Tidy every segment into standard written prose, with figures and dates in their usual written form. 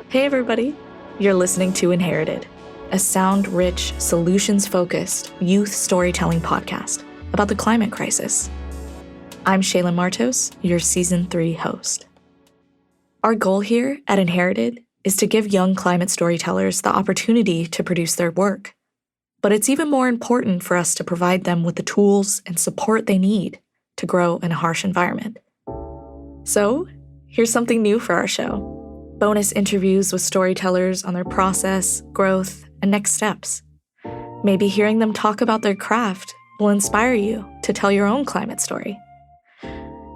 Hey everybody, you're listening to Inherited, a sound-rich, solutions-focused youth storytelling podcast about the climate crisis. I'm Shaylyn Martos, your Season 3 host. Our goal here at Inherited is to give young climate storytellers the opportunity to produce their work. But it's even more important for us to provide them with the tools and support they need to grow in a harsh environment. So, here's something new for our show. Bonus interviews with storytellers on their process, growth, and next steps. Maybe hearing them talk about their craft will inspire you to tell your own climate story.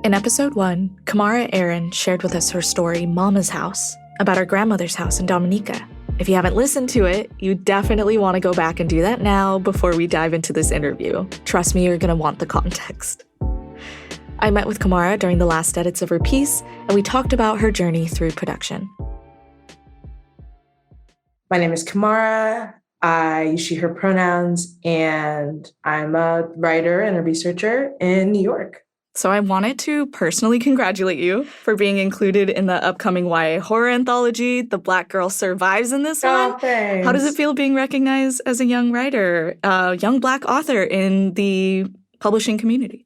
In episode 1, Camara Aaron shared with us her story, Mama's House, about her grandmother's house in Dominica. If you haven't listened to it, you definitely want to go back and do that now before we dive into this interview. Trust me, you're going to want the context. I met with Camara during the last edits of her piece, and we talked about her journey through production. My name is Camara. I use she, her pronouns, and I'm a writer and a researcher in New York. So I wanted to personally congratulate you for being included in the upcoming YA horror anthology, The Black Girl Survives in this one. Thanks. How does it feel being recognized as a young writer, a young Black author in the publishing community?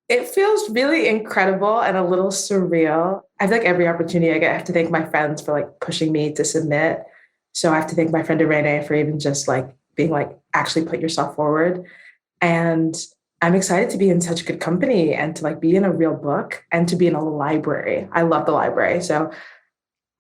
It feels really incredible and a little surreal. I feel like every opportunity I get, I have to thank my friends for pushing me to submit. So I have to thank my friend Irene for even just being actually put yourself forward. And I'm excited to be in such good company and to be in a real book and to be in a library. I love the library. So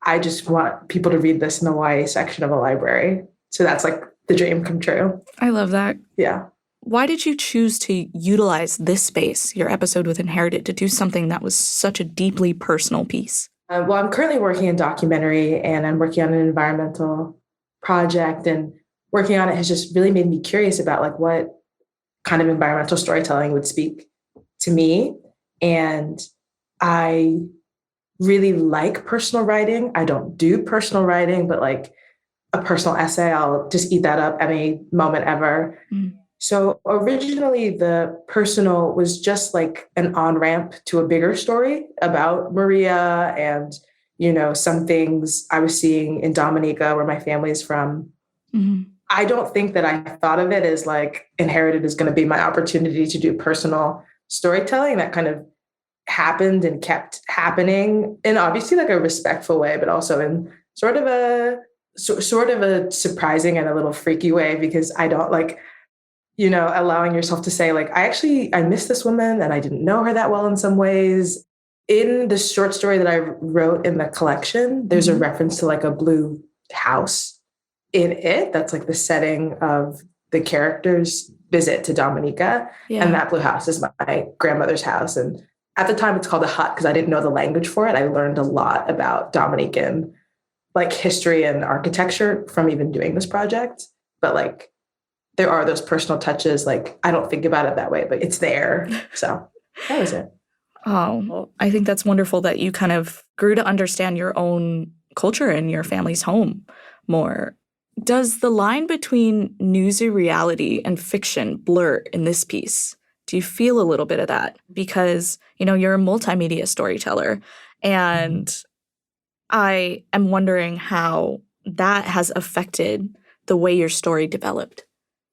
I just want people to read this in the YA section of a library. So that's the dream come true. I love that. Yeah. Why did you choose to utilize this space, your episode with Inherited, to do something that was such a deeply personal piece? Well, I'm currently working in documentary and I'm working on an environmental project, and working on it has just really made me curious about what kind of environmental storytelling would speak to me. And I really like personal writing. I don't do personal writing, but a personal essay, I'll just eat that up any moment ever. Mm. So originally the personal was just an on-ramp to a bigger story about Maria and, some things I was seeing in Dominica where my family is from. Mm-hmm. I don't think that I thought of it as Inherited is going to be my opportunity to do personal storytelling. That kind of happened and kept happening in obviously a respectful way, but also in sort of a surprising and a little freaky way, because I don't allowing yourself to say I miss this woman and I didn't know her that well in some ways. In the short story that I wrote in the collection, there's a reference to a blue house in it. That's the setting of the character's visit to Dominica. Yeah. And that blue house is my grandmother's house. And at the time it's called a hut because I didn't know the language for it. I learned a lot about Dominican history and architecture from even doing this project. But there are those personal touches. I don't think about it that way, but it's there. So that was it. Oh, well, I think that's wonderful that you kind of grew to understand your own culture and your family's home more. Does the line between newsy reality and fiction blur in this piece? Do you feel a little bit of that? Because, you're a multimedia storyteller, and I am wondering how that has affected the way your story developed.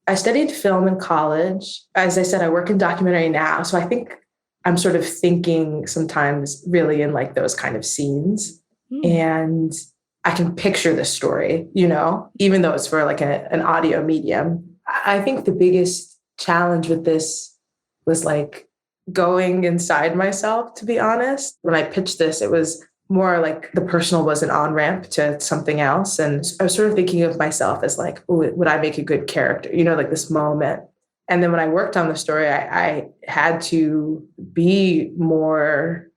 I studied film in college. As I said, I work in documentary now. So I think I'm sort of thinking sometimes really in those kind of scenes. And I can picture the story, even though it's for an audio medium. I think the biggest challenge with this was going inside myself, to be honest. When I pitched this, it was more the personal was an on-ramp to something else. And I was sort of thinking of myself as would I make a good character? This moment. And then when I worked on the story, I had to be more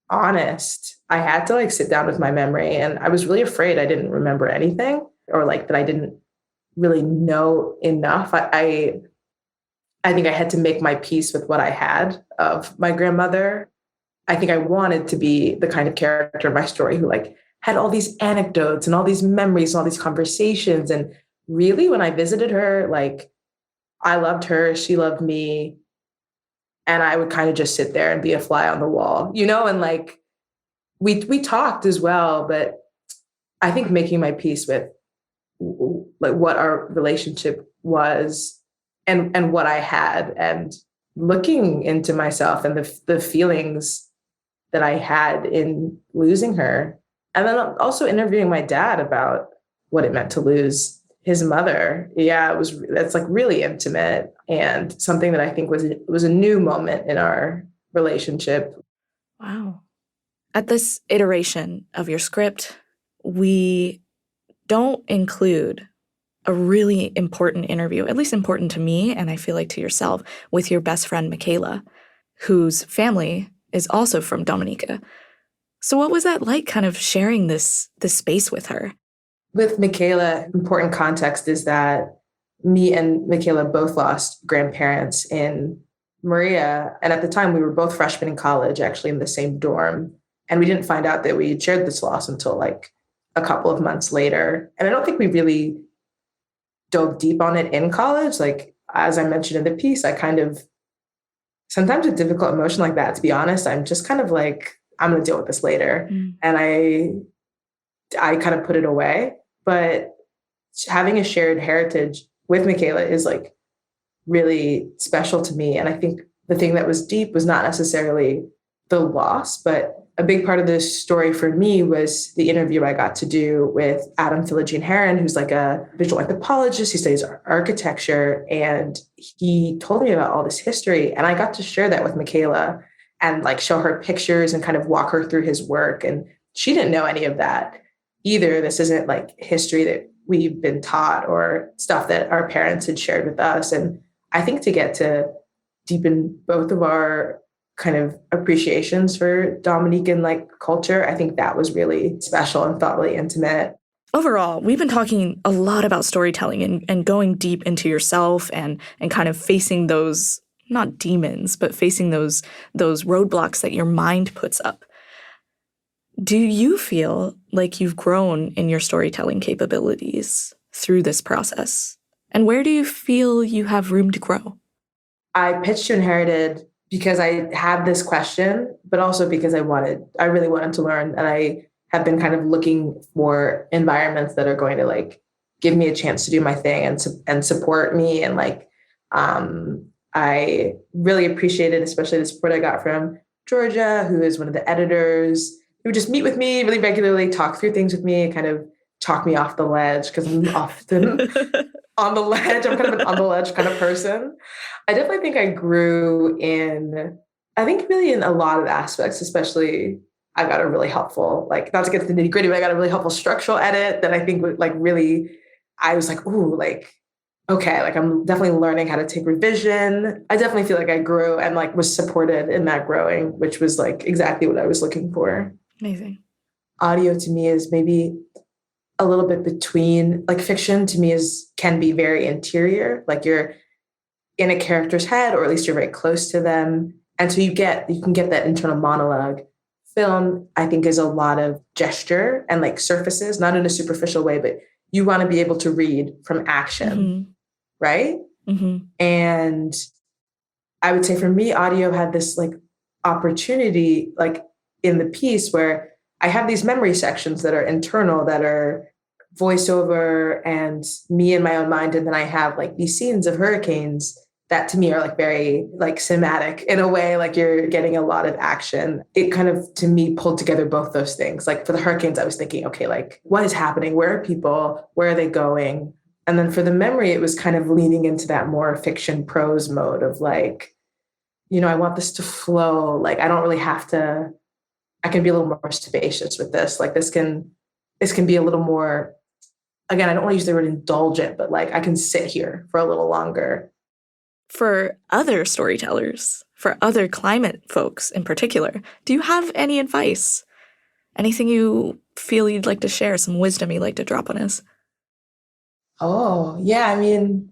honest. I had to sit down with my memory, and I was really afraid I didn't remember anything, or that I didn't really know enough. I think I had to make my peace with what I had of my grandmother. I think I wanted to be the kind of character in my story who had all these anecdotes and all these memories and all these conversations. And really, when I visited her, I loved her, she loved me. And I would kind of just sit there and be a fly on the wall, and we talked as well, but I think making my peace with like what our relationship was and what I had, and looking into myself and the feelings that I had in losing her. And then also interviewing my dad about what it meant to lose his mother. Yeah, that's like really intimate and something that I think was a new moment in our relationship. Wow. At this iteration of your script, we don't include a really important interview, at least important to me, and I feel like to yourself, with your best friend, Michaela, whose family is also from Dominica. So what was that like, kind of sharing this space with her? With Michaela, important context is that me and Michaela both lost grandparents in Maria. And at the time, we were both freshmen in college, actually in the same dorm. And we didn't find out that we had shared this loss until like a couple of months later. And I don't think we really dove deep on it in college. Like, as I mentioned in the piece, I kind of, sometimes a difficult emotion like that, to be honest, I'm just kind of like, I'm going to deal with this later. And I kind of put it away. But having a shared heritage with Michaela is like really special to me. And I think the thing that was deep was not necessarily the loss, but a big part of this story for me was the interview I got to do with Adam Aaron, who's like a visual anthropologist. He studies architecture, and he told me about all this history. And I got to share that with Michaela and like show her pictures and kind of walk her through his work. And she didn't know any of that either. This isn't like history that we've been taught or stuff that our parents had shared with us. And I think to get to deepen both of our kind of appreciations for Dominican like culture, I think that was really special and felt really intimate. Overall, we've been talking a lot about storytelling and going deep into yourself and kind of facing those, not demons, but facing those roadblocks that your mind puts up. Do you feel like you've grown in your storytelling capabilities through this process? And where do you feel you have room to grow? I pitched to Inherited because I had this question, but also because I really wanted to learn. And I have been kind of looking for environments that are going to like give me a chance to do my thing and support me. And like, I really appreciated, especially the support I got from Georgia, who is one of the editors, who would just meet with me really regularly, talk through things with me, kind of talk me off the ledge, because I'm often on the ledge. I'm kind of an on the ledge kind of person. I definitely think I grew really in a lot of aspects, especially I got a really helpful, like not to get to the nitty gritty, but I got a really helpful structural edit that I think would like really, I was like, ooh, like, okay, like I'm definitely learning how to take revision. I definitely feel like I grew and like was supported in that growing, which was like exactly what I was looking for. Amazing. Audio to me is maybe a little bit between, like fiction to me can be very interior, like you're in a character's head, or at least you're very close to them. And so you can get that internal monologue. Film, I think, is a lot of gesture and like surfaces, not in a superficial way, but you want to be able to read from action, right? And I would say for me, audio had this like opportunity, like in the piece where I have these memory sections that are internal, that are voiceover and me in my own mind. And then I have like these scenes of hurricanes that to me are like very like cinematic in a way, like you're getting a lot of action. It kind of, to me, pulled together both those things. Like for the hurricanes, I was thinking, okay, like what is happening? Where are people? Where are they going? And then for the memory, it was kind of leaning into that more fiction prose mode of like, I want this to flow. Like, I don't really have to, I can be a little more spacious with this. Like this can be a little more, again, I don't want to use the word indulgent, but like I can sit here for a little longer. For other storytellers, for other climate folks in particular, do you have any advice? Anything you feel you'd like to share, some wisdom you'd like to drop on us? Oh, yeah. I mean,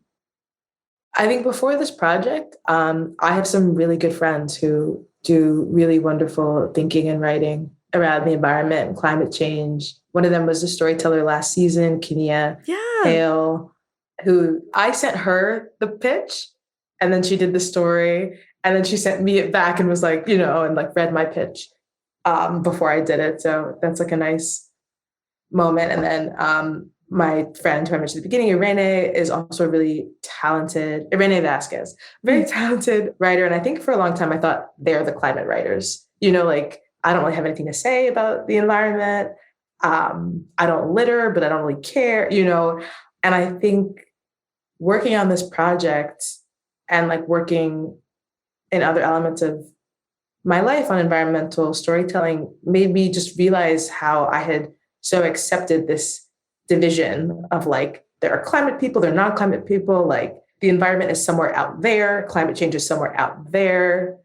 I think before this project, I have some really good friends who do really wonderful thinking and writing around the environment and climate change. One of them was a storyteller last season, Kenia Hale, who I sent her the pitch, and then she did the story, and then she sent me it back and was like, and like read my pitch before I did it. So that's like a nice moment. And then my friend who I mentioned at the beginning, Irene, is also a really talented, Irene Vasquez, very talented writer. And I think for a long time, I thought they're the climate writers. Like I don't really have anything to say about the environment. I don't litter, but I don't really care, And I think working on this project and like working in other elements of my life on environmental storytelling made me just realize how I had so accepted this division of like, there are climate people, there are non-climate people, like the environment is somewhere out there, climate change is somewhere out there.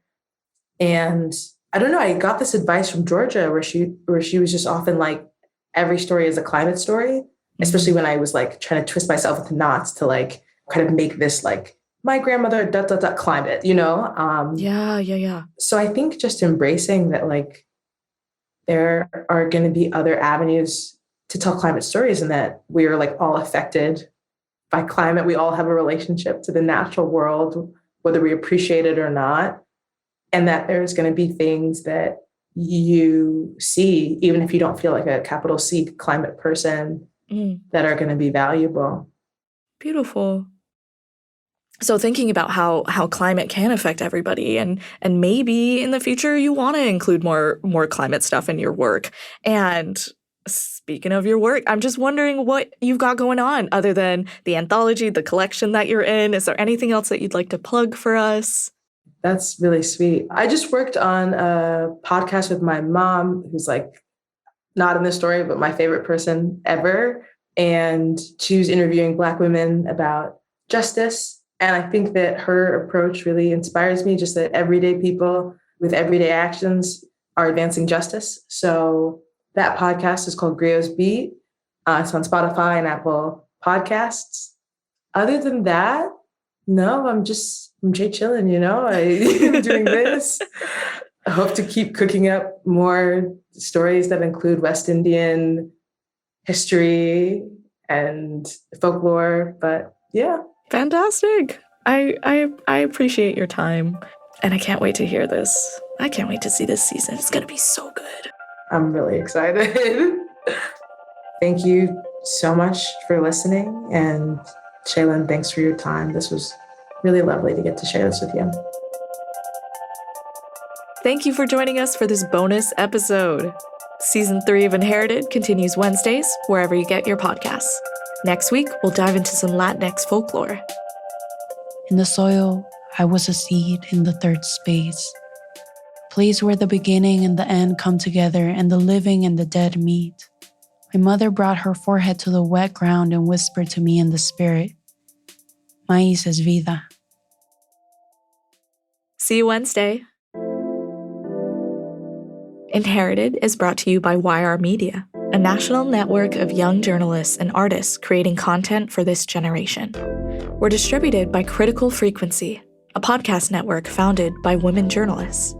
And I don't know, I got this advice from Georgia where she was just often like, every story is a climate story, especially when I was like trying to twist myself with knots to like kind of make this like my grandmother climate, Yeah. So I think just embracing that like there are going to be other avenues to tell climate stories and that we are like all affected by climate. We all have a relationship to the natural world, whether we appreciate it or not. And that there's going to be things that you see, even if you don't feel like a capital C climate person, that are going to be valuable. Beautiful. So thinking about how climate can affect everybody and maybe in the future you want to include more climate stuff in your work. And speaking of your work, I'm just wondering what you've got going on other than the anthology, the collection that you're in. Is there anything else that you'd like to plug for us? That's really sweet. I just worked on a podcast with my mom, who's like not in the story, but my favorite person ever. And she was interviewing Black women about justice. And I think that her approach really inspires me, just that everyday people with everyday actions are advancing justice. So that podcast is called Griot's Beat. It's on Spotify and Apple Podcasts. Other than that, no, I'm just chilling, I'm doing this. I hope to keep cooking up more stories that include West Indian history and folklore. But yeah. Fantastic. I appreciate your time. And I can't wait to hear this. I can't wait to see this season. It's going to be so good. I'm really excited. Thank you so much for listening. And Shaylyn, thanks for your time. This was really lovely to get to share this with you. Thank you for joining us for this bonus episode. Season 3 of Inherited continues Wednesdays, wherever you get your podcasts. Next week, we'll dive into some Latinx folklore. In the soil, I was a seed in the third space, place where the beginning and the end come together and the living and the dead meet. My mother brought her forehead to the wet ground and whispered to me in the spirit, Maíz es vida. See you Wednesday. Inherited is brought to you by YR Media, a national network of young journalists and artists creating content for this generation. We're distributed by Critical Frequency, a podcast network founded by women journalists.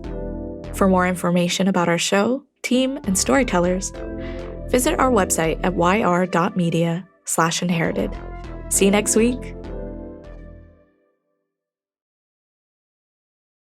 For more information about our show, team, and storytellers, visit our website at yr.media/inherited. See you next week.